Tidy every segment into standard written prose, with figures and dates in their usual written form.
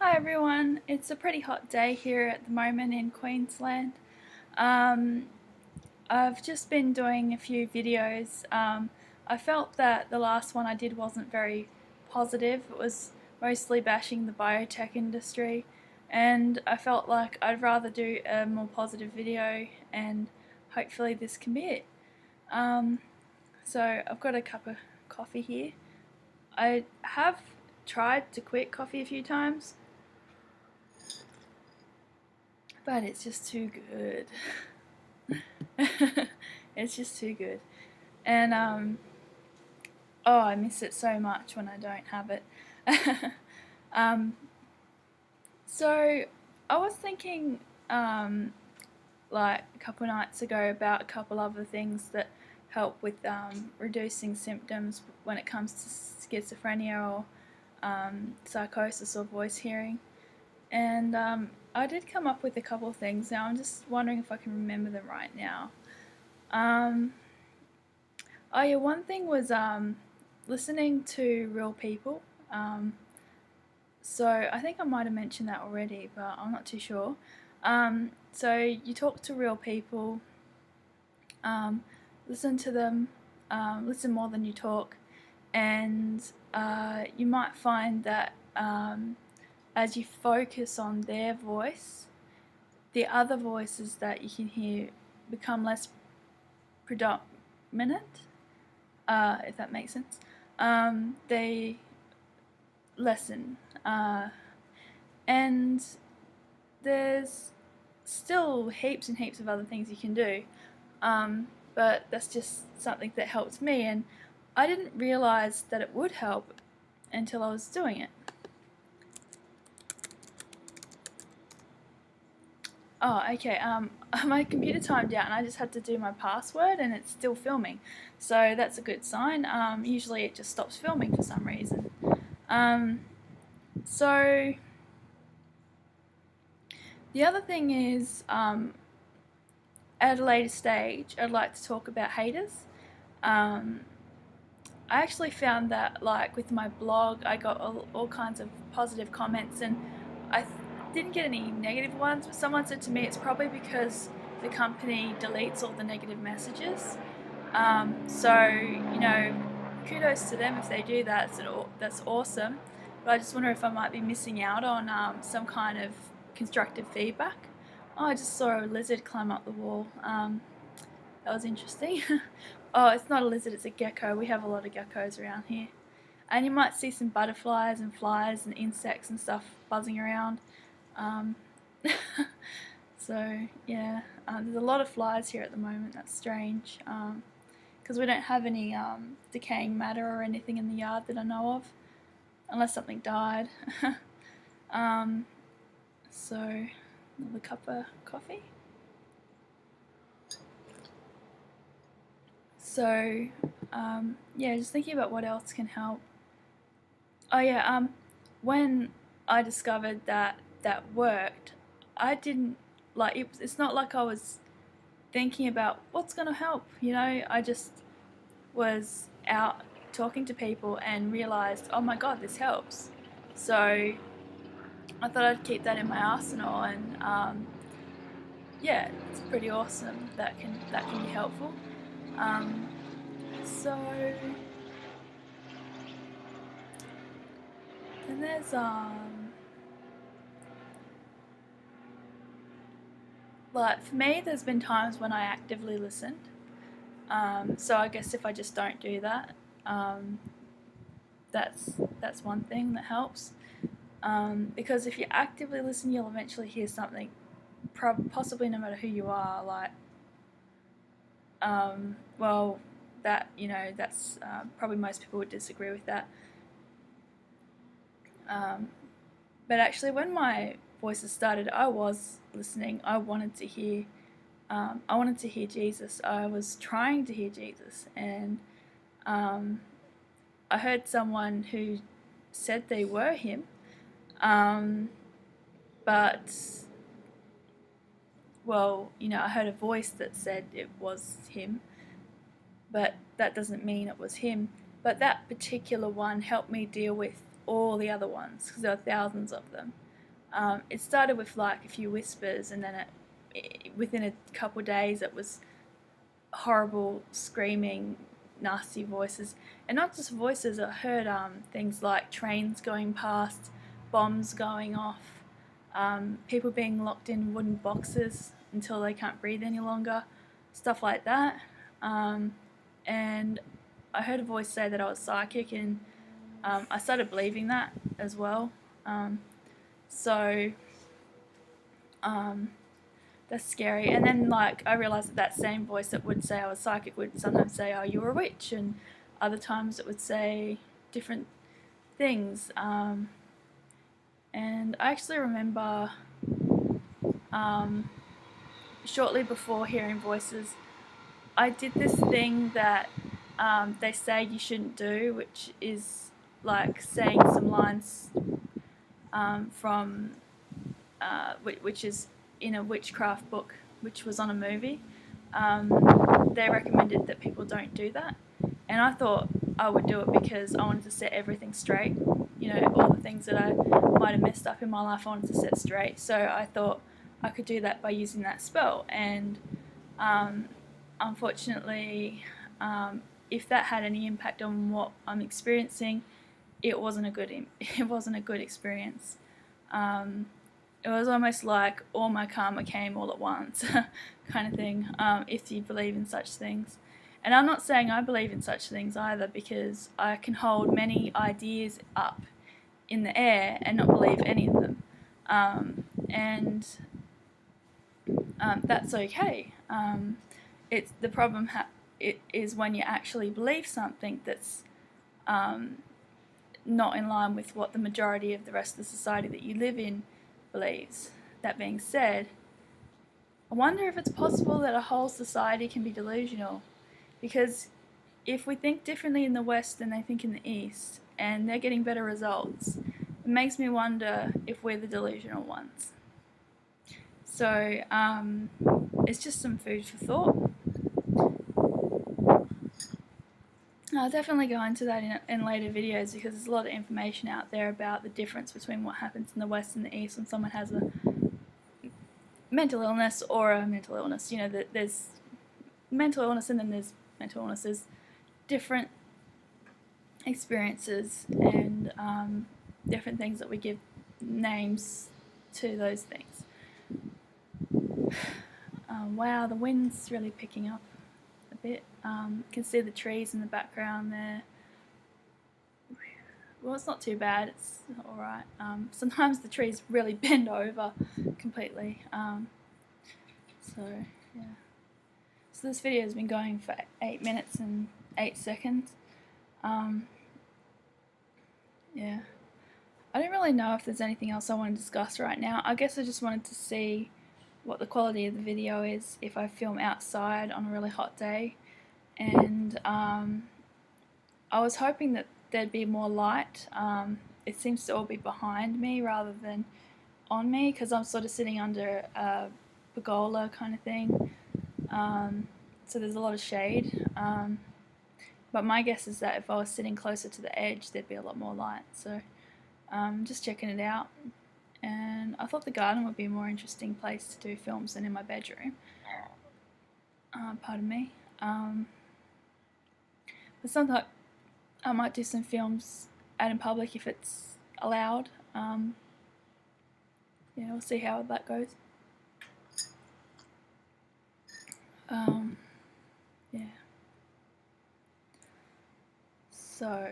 Hi everyone, it's a pretty hot day here at the moment in Queensland. Um, I've just been doing a few videos. I felt that the last one I did wasn't very positive. It was mostly bashing the biotech industry, and I felt like I'd rather do a more positive video, and hopefully this can be it. Um, so I've got a cup of coffee here. I have tried to quit coffee a few times, but it's just too good. It's just too good. And oh, I miss it so much when I don't have it. um, so I was thinking like a couple nights ago about a couple other things that help with reducing symptoms when it comes to schizophrenia or psychosis or voice hearing. And I did come up with a couple of things. Now I'm just wondering if I can remember them right now. Um, oh yeah, one thing was listening to real people. So I think I might have mentioned that already, but I'm not too sure. So you talk to real people, listen to them, listen more than you talk, and you might find that as you focus on their voice, the other voices that you can hear become less predominant, if that makes sense. They lessen, and there's still heaps and heaps of other things you can do, but that's just something that helped me, and I didn't realise that it would help until I was doing it. Oh, okay. My computer timed out and I just had to do my password and it's still filming. So that's a good sign. Usually it just stops filming for some reason. So the other thing is, at a later stage, I'd like to talk about haters. I actually found that, like, with my blog, I got all kinds of positive comments, and I didn't get any negative ones, but someone said to me it's probably because the company deletes all the negative messages. So, kudos to them if they do that. That's awesome. But I just wonder if I might be missing out on some kind of constructive feedback. Oh, I just saw a lizard climb up the wall. That was interesting. Oh, it's not a lizard, it's a gecko. We have a lot of geckos around here. And you might see some butterflies and flies and insects and stuff buzzing around. Um, so, yeah, there's a lot of flies here at the moment. That's strange. Because we don't have any decaying matter or anything in the yard that I know of, unless something died. So, another cup of coffee. So, yeah, just thinking about what else can help. Oh yeah, when I discovered that that worked, I didn't like it. It's not like I was thinking about what's going to help. I just was out talking to people and realized, oh my god, this helps. So I thought I'd keep that in my arsenal, and yeah, it's pretty awesome. That can be helpful. So then there's like, for me, there's been times when I actively listened. So I guess if I just don't do that, that's one thing that helps. Because if you actively listen, you'll eventually hear something, possibly no matter who you are. Like, well, that's probably most people would disagree with that. But actually, when my voices started, I was listening. I wanted to hear. I wanted to hear Jesus. I was trying to hear Jesus, and I heard someone who said they were him, but I heard a voice that said it was him, but that doesn't mean it was him. But that particular one helped me deal with all the other ones, because there are thousands of them. It started with like a few whispers, and then within a couple of days it was horrible screaming, nasty voices. And not just voices, I heard things like trains going past, bombs going off, people being locked in wooden boxes until they can't breathe any longer, stuff like that. And I heard a voice say that I was psychic, and I started believing that as well. So that's scary. And then like I realized that same voice that would say I was psychic would sometimes say, "Oh, you're a witch," and other times it would say different things. And I actually remember shortly before hearing voices, I did this thing that they say you shouldn't do, which is like saying some lines from which is in a witchcraft book, which was on a movie. They recommended that people don't do that, and I thought I would do it because I wanted to set everything straight. You know, all the things that I might have messed up in my life, I wanted to set straight. So I thought I could do that by using that spell, and unfortunately, if that had any impact on what I'm experiencing, it wasn't a good experience. It was almost like all my karma came all at once, kind of thing, if you believe in such things. And I'm not saying I believe in such things either, because I can hold many ideas up in the air and not believe any of them. And that's okay. It's the problem it is when you actually believe something that's not in line with what the majority of the rest of the society that you live in believes. That being said, I wonder if it's possible that a whole society can be delusional, because if we think differently in the West than they think in the East, and they're getting better results, it makes me wonder if we're the delusional ones. So it's just some food for thought. I'll definitely go into that in later videos, because there's a lot of information out there about the difference between what happens in the West and the East when someone has a mental illness or a mental illness. You know, there's mental illness and then there's mental illness. There's different experiences and different things that we give names to those things. Wow, the wind's really picking up a bit. You can see the trees in the background there. Well, it's not too bad, it's alright. Sometimes the trees really bend over completely. So, yeah. So this video has been going for 8 minutes and 8 seconds. Yeah. I don't really know if there's anything else I want to discuss right now. I guess I just wanted to see what the quality of the video is if I film outside on a really hot day. And I was hoping that there'd be more light. It seems to all be behind me rather than on me, because I'm sort of sitting under a pergola kind of thing. So there's a lot of shade. But my guess is that if I was sitting closer to the edge, there'd be a lot more light. So just checking it out. And I thought the garden would be a more interesting place to do films than in my bedroom. Pardon me. But sometimes I might do some films out in public if it's allowed. Yeah, we'll see how that goes. Yeah. So,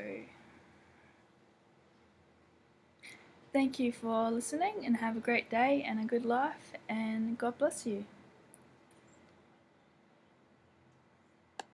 thank you for listening, and have a great day and a good life, and God bless you.